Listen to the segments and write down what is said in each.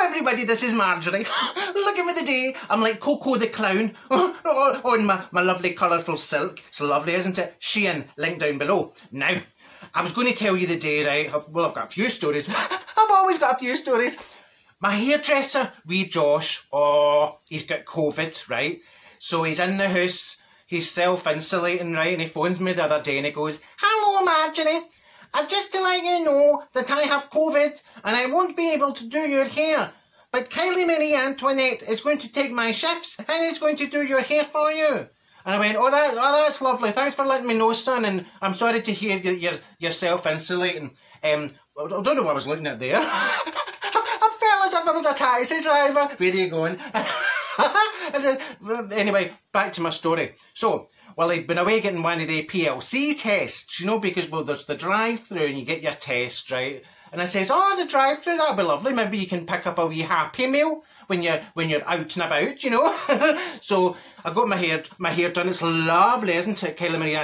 everybody, this is Marjorie. Look at me today. I'm like Coco the clown. On my lovely colourful silk. It's lovely, isn't it? Shein, link down below. Now, I was going to tell you the day, right? I've got a few stories. I've always got a few stories. My hairdresser, wee Josh, he's got COVID, right? So he's in the house. He's self-insulating, right? And he phones me the other day and he goes, "Hello, Marjorie. Just to let you know that I have COVID and I won't be able to do your hair. But Kylie Marie Antoinette is going to take my shifts and is going to do your hair for you." And I went, oh, that's lovely. Thanks for letting me know, son. And I'm sorry to hear you're self-insulating. I don't know what I was looking at there. I felt as if I was a taxi driver. Where are you going? Anyway, back to my story. So, well, he'd been away getting one of the PLC tests, you know, because, well, there's the drive-through and you get your test, right? And I says, oh, the drive-through, that'll be lovely. Maybe you can pick up a wee Happy Meal when you're out and about, you know. So I got my hair done. It's lovely, isn't it? Kylie Marie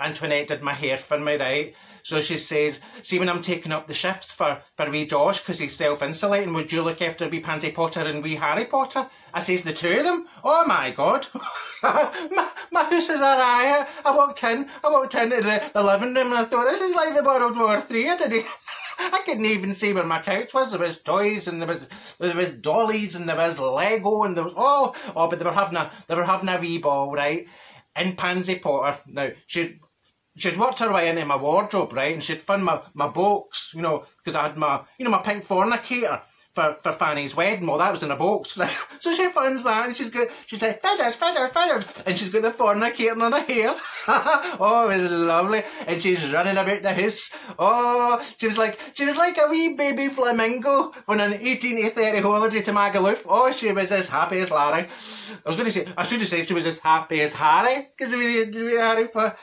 Antoinette did my hair for me, right? So she says, see, when I'm taking up the shifts for wee Josh, because he's self-insulating, would you look after wee Pansy Potter and wee Harry Potter? I says, the two of them? Oh my God. my house is a riot. I walked into the living room and I thought, this is like the World War III. I couldn't even see where my couch was. There was toys and there was dollies and there was Lego and there was but they were having a wee ball, right? In Pansy Potter. Now she'd worked her way into my wardrobe, right, and she'd found my box, you know, because I had my pink fornicator for Fanny's wedding. Well, that was in a box, right? So she finds that and she said, feathers, and she's got the fornicator on her hair. Oh, it was lovely. And she's running about the house. Oh, she was like a wee baby flamingo on an 1830 holiday to Magaluf. Oh, she was as happy as Larry. I should have said she was as happy as Harry, because we Harry Potter.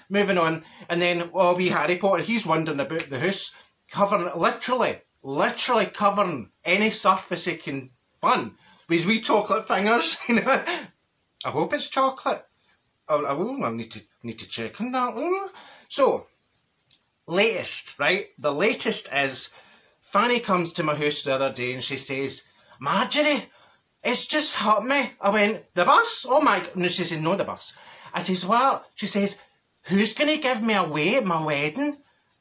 Moving on, and then wee Harry Potter, he's wandering about the house, covering literally covering any surface he can find with his wee chocolate fingers. You know, I hope it's chocolate. I need to check on that. So, latest, right? The latest is Fanny comes to my house the other day and she says, "Marjorie, it's just hurt me." I went, "The bus? Oh my God." No, she says, "No, the bus." I says, "Well," she says, "who's going to give me away at my wedding?"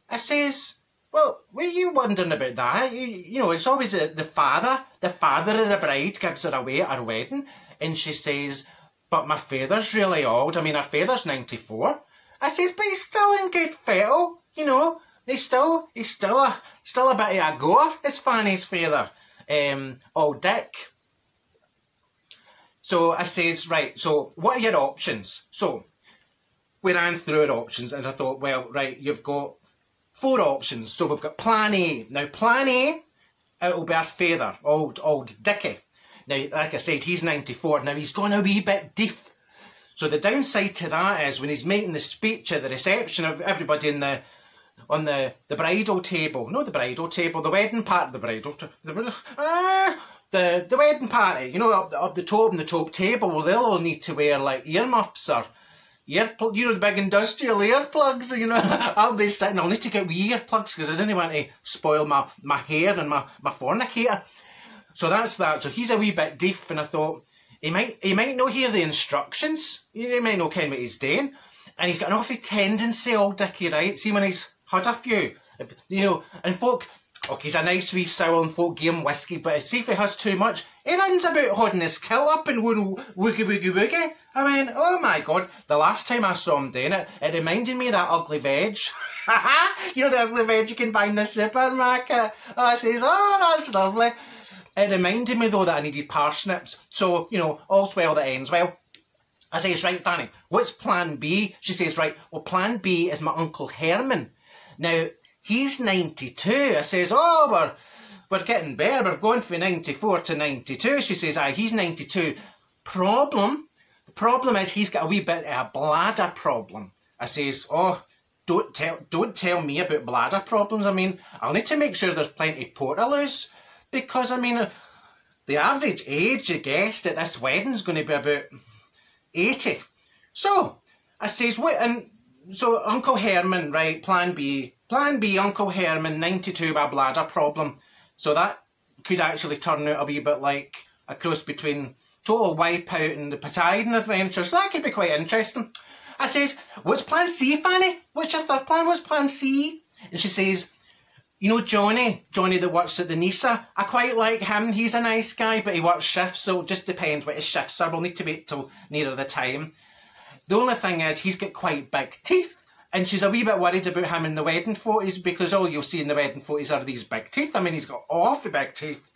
I says, "Well, were you wondering about that? You know, it's always the father of the bride gives her away at her wedding." And she says, "But my father's really old. I mean, her father's 94. I says, "But he's still in good fettle, you know. He's still a bit of a goer, is Fanny's father. Old Dick." So I says, right, so what are your options? So we ran through our options and I thought, well, right, you've got 4 options. So we've got plan A. Now, plan A, it'll be our father, old Dickie. Now, like I said, he's 94. Now, he's gone a wee bit deaf. So the downside to that is when he's making the speech at the reception of everybody on the bridal table. No, the bridal table, the wedding part of the bridal the wedding party, you know, up the top table, well, they'll all need to wear like earmuffs or you know, the big industrial earplugs, you know. I'll need to get wee earplugs because I didn't want to spoil my hair and my fornicator. So that's that. So he's a wee bit deaf, and I thought he might not hear the instructions. He might not ken what he's doing, and he's got an awful tendency, old Dickie, right? See, when he's had a few, you know, and folk. Okay, he's a nice wee soul and folk give him whiskey, but see if he has too much, he runs about holding his kill up and going woogie woogie woogie. I mean, oh my God, the last time I saw him doing it, it reminded me of that ugly veg. You know, the ugly veg you can buy in the supermarket. I says, oh, that's lovely. It reminded me though that I needed parsnips. So, you know, all's well that ends well. I says, right, Fanny, what's plan B? She says, right, well, plan B is my Uncle Herman. Now, he's 92. I says, oh, we're getting better. We're going from 94 to 92. She says, aye, he's 92. The problem is he's got a wee bit of a bladder problem. I says, oh, don't tell me about bladder problems. I mean, I'll need to make sure there's plenty of portaloos. Because, I mean, the average age, you guessed, at this wedding's going to be about 80. So, I says, what? And so Uncle Herman, right, plan B, Uncle Herman, 92 with a bladder problem. So that could actually turn out a wee bit like a cross between Total Wipeout and the Poseidon Adventures. That could be quite interesting. I says, what's plan C, Fanny? What's your third plan? What's plan C? And she says, you know Johnny that works at the NISA, I quite like him. He's a nice guy, but he works shifts, so it just depends what his shifts are. We'll need to wait till nearer the time. The only thing is, he's got quite big teeth, and she's a wee bit worried about him in the wedding photos, because all you'll see in the wedding photos are these big teeth. I mean, he's got awfully big teeth.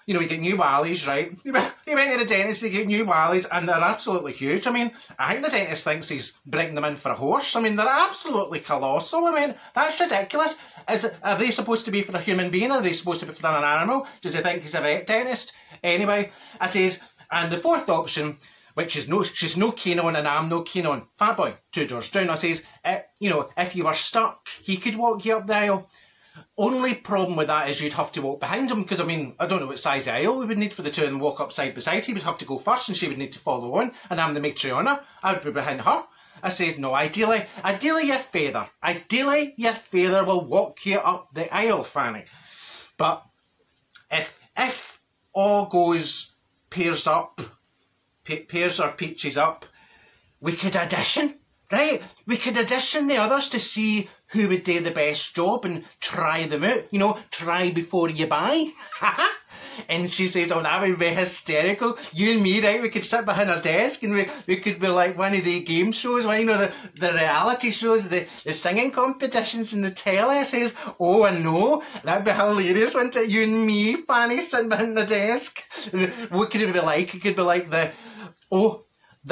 You know, he got new wallies, right? He went to the dentist, he got new wallies, and they're absolutely huge. I mean, I think the dentist thinks he's breaking them in for a horse. I mean, they're absolutely colossal. I mean, that's ridiculous. Are they supposed to be for a human being, or are they supposed to be for an animal? Does he think he's a vet dentist? Anyway, I says, and the fourth option, which is she's no keen on and I'm no keen on, Fat Boy, 2 doors down. I says, you know, if you were stuck, he could walk you up the aisle. Only problem with that is you'd have to walk behind him, because I mean, I don't know what size aisle we would need for the two of them to walk up side by side. He would have to go first and she would need to follow on, and I'm the matriona. I would be behind her. I says, no, ideally your father will walk you up the aisle, Fanny. But if all goes pears or peaches up, we could audition. Right, we could audition the others to see who would do the best job and try them out. You know, try before you buy. And she says, oh, that would be hysterical. You and me, right, we could sit behind our desk and we could be like one of the game shows, you know, the reality shows, the singing competitions in the telly. I says, oh, I know, that'd be hilarious, wouldn't it? You and me, Fanny, sitting behind the desk. What could it be like? It could be like the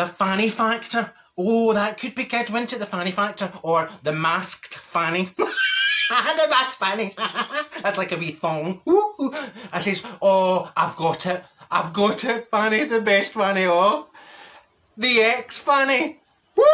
Fanny Factor. Oh, that could be good, wouldn't it? The Fanny Factor. Or the Masked Fanny. The Masked Fanny. That's like a wee thong. Ooh. I says, oh, I've got it, Fanny, the best Fanny of all. The ex-Fanny. Woo!